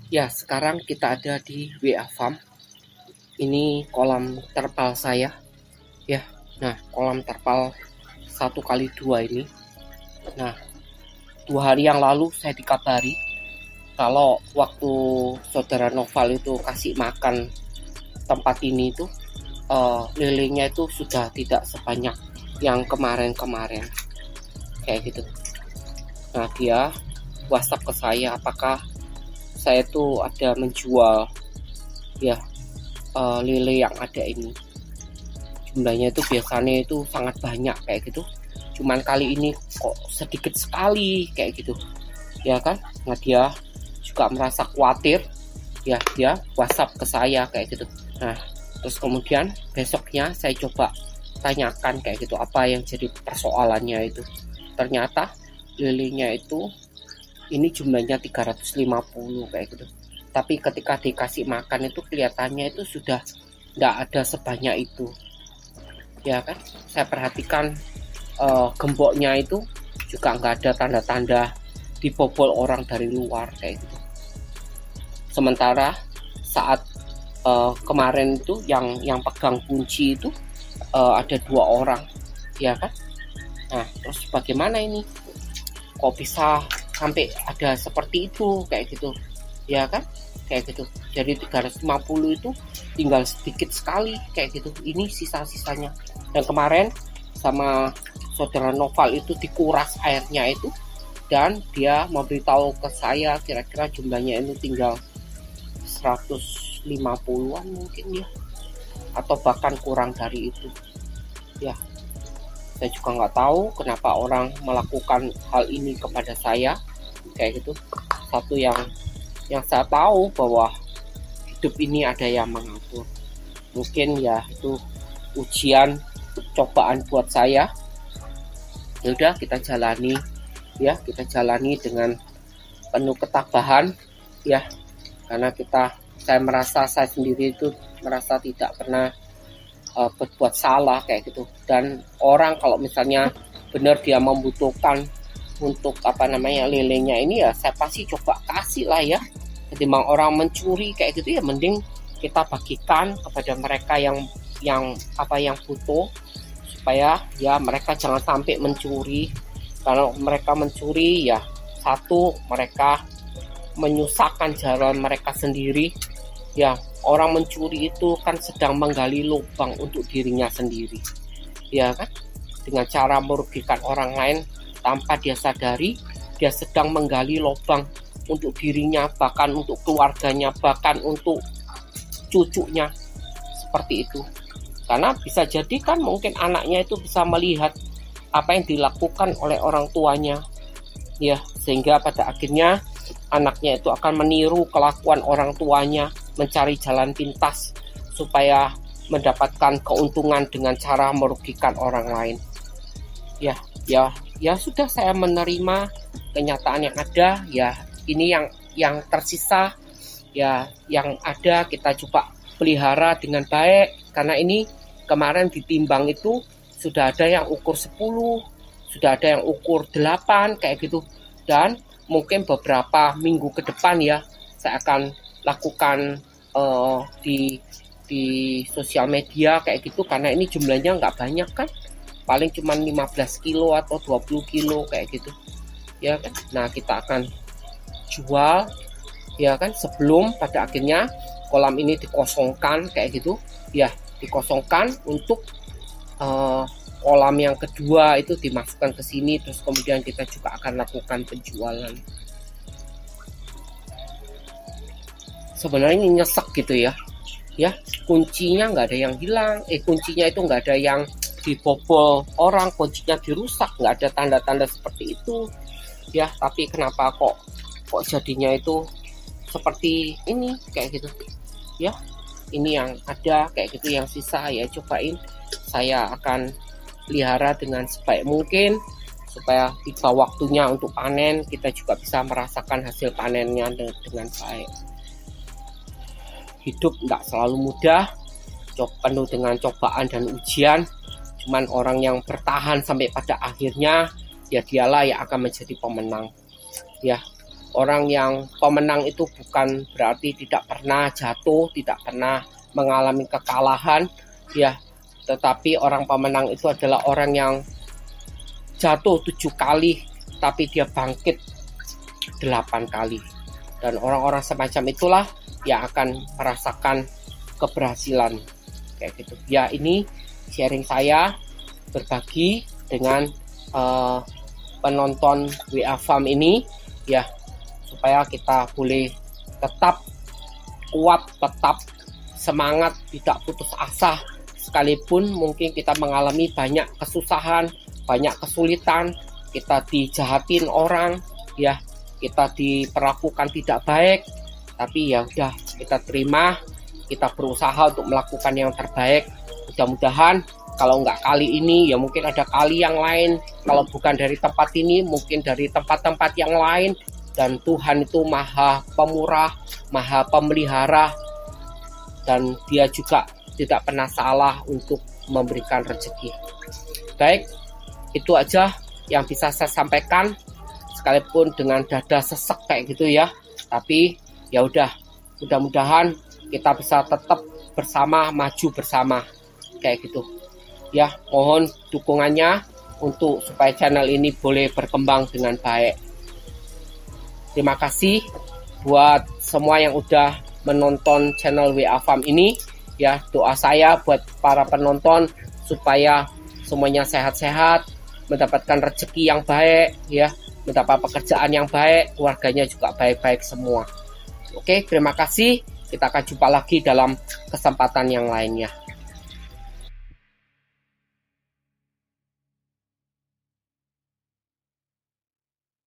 Ya, sekarang kita ada di WA Farm. Ini kolam terpal saya, ya. Nah, kolam terpal 1x2 ini. Nah, 2 hari yang lalu saya dikabari kalau waktu saudara Noval itu kasih makan tempat ini itu lelenya itu sudah tidak sebanyak yang kemarin-kemarin kayak gitu. Nah, dia WhatsApp ke saya apakah saya tuh ada menjual ya lele yang ada ini. Jumlahnya itu biasanya itu sangat banyak kayak gitu, cuman kali ini kok sedikit sekali kayak gitu ya kan. Nah, dia juga merasa khawatir ya, dia WhatsApp ke saya kayak gitu. Nah, terus kemudian besoknya saya coba tanyakan kayak gitu apa yang jadi persoalannya itu. Ternyata lelenya itu ini jumlahnya 350 kayak gitu, tapi ketika dikasih makan itu kelihatannya itu sudah nggak ada sebanyak itu ya kan. Saya perhatikan gemboknya itu juga nggak ada tanda-tanda dibobol orang dari luar kayak gitu. Sementara saat kemarin itu yang pegang kunci itu ada 2 orang ya kan. Nah, terus bagaimana ini kok bisa sampai ada seperti itu kayak gitu ya kan, kayak gitu. Jadi 350 itu tinggal sedikit sekali kayak gitu, ini sisa-sisanya. Dan kemarin sama saudara Noval itu dikuras airnya itu, dan dia memberitahu ke saya kira-kira jumlahnya itu tinggal 150-an mungkin ya, atau bahkan kurang dari itu ya. Saya juga nggak tahu kenapa orang melakukan hal ini kepada saya kayak gitu. Satu yang saya tahu bahwa hidup ini ada yang mengatur. Mungkin ya itu ujian, cobaan buat saya. Ya udah, kita jalani ya, kita jalani dengan penuh ketabahan ya, karena saya merasa saya sendiri itu merasa tidak pernah berbuat salah kayak gitu. Dan orang kalau misalnya benar dia membutuhkan untuk lelenya ini ya, saya pasti coba kasih lah ya. Ketimbang orang mencuri kayak gitu ya, mending kita bagikan kepada mereka yang butuh, supaya ya mereka jangan sampai mencuri. Kalau mereka mencuri ya, satu, mereka menyusahkan jalan mereka sendiri ya. Orang mencuri itu kan sedang menggali lubang untuk dirinya sendiri ya kan, dengan cara merugikan orang lain tanpa dia sadari. Dia sedang menggali lubang untuk dirinya, bahkan untuk keluarganya, bahkan untuk cucunya, seperti itu. Karena bisa jadi kan mungkin anaknya itu bisa melihat apa yang dilakukan oleh orang tuanya ya, sehingga pada akhirnya anaknya itu akan meniru kelakuan orang tuanya, mencari jalan pintas supaya mendapatkan keuntungan dengan cara merugikan orang lain. Ya sudah, saya menerima kenyataan yang ada ya. Ini yang tersisa ya, yang ada kita coba pelihara dengan baik. Karena ini kemarin ditimbang itu sudah ada yang ukur 10, sudah ada yang ukur 8 kayak gitu. Dan mungkin beberapa minggu ke depan ya, saya akan lakukan di sosial media kayak gitu, karena ini jumlahnya nggak banyak kan, paling cuma 15 kilo atau 20 kilo kayak gitu ya kan. Nah, kita akan jual ya kan, sebelum pada akhirnya kolam ini dikosongkan kayak gitu ya, dikosongkan untuk kolam yang kedua itu dimasukkan ke sini. Terus kemudian kita juga akan lakukan penjualan. Sebenarnya nyesek gitu ya, kuncinya nggak ada yang hilang, kuncinya itu nggak ada yang dibobol orang, kuncinya dirusak, nggak ada tanda-tanda seperti itu ya. Tapi kenapa kok jadinya itu seperti ini kayak gitu ya. Ini yang ada kayak gitu, yang sisa ya cobain saya akan pelihara dengan sebaik mungkin, supaya tiba waktunya untuk panen kita juga bisa merasakan hasil panennya dengan baik. Hidup nggak selalu mudah, penuh dengan cobaan dan ujian. Cuman orang yang bertahan sampai pada akhirnya ya, dialah yang akan menjadi pemenang ya. Orang yang pemenang itu bukan berarti tidak pernah jatuh, tidak pernah mengalami kekalahan, ya. Tetapi orang pemenang itu adalah orang yang jatuh 7 kali, tapi dia bangkit 8 kali. Dan orang-orang semacam itulah yang akan merasakan keberhasilan kayak gitu. Ya, ini sharing saya berbagi dengan penonton WA Farm ini, ya, supaya kita boleh tetap kuat, tetap semangat, tidak putus asa sekalipun mungkin kita mengalami banyak kesusahan, banyak kesulitan, kita dijahatin orang, ya, kita diperlakukan tidak baik, tapi ya udah, kita terima, kita berusaha untuk melakukan yang terbaik. Mudah-mudahan kalau nggak kali ini, ya mungkin ada kali yang lain. Kalau bukan dari tempat ini, mungkin dari tempat-tempat yang lain. Dan Tuhan itu maha pemurah, maha pemelihara, dan dia juga tidak pernah salah untuk memberikan rezeki. Baik, itu aja yang bisa saya sampaikan, sekalipun dengan dada sesek kayak gitu ya. Tapi ya udah, mudah-mudahan kita bisa tetap bersama, maju bersama kayak gitu. Ya, mohon dukungannya untuk supaya channel ini boleh berkembang dengan baik. Terima kasih buat semua yang udah menonton channel WA Farm ini. Ya, doa saya buat para penonton supaya semuanya sehat-sehat, mendapatkan rezeki yang baik, ya, mendapat pekerjaan yang baik, keluarganya juga baik-baik semua. Oke, terima kasih. Kita akan jumpa lagi dalam kesempatan yang lainnya.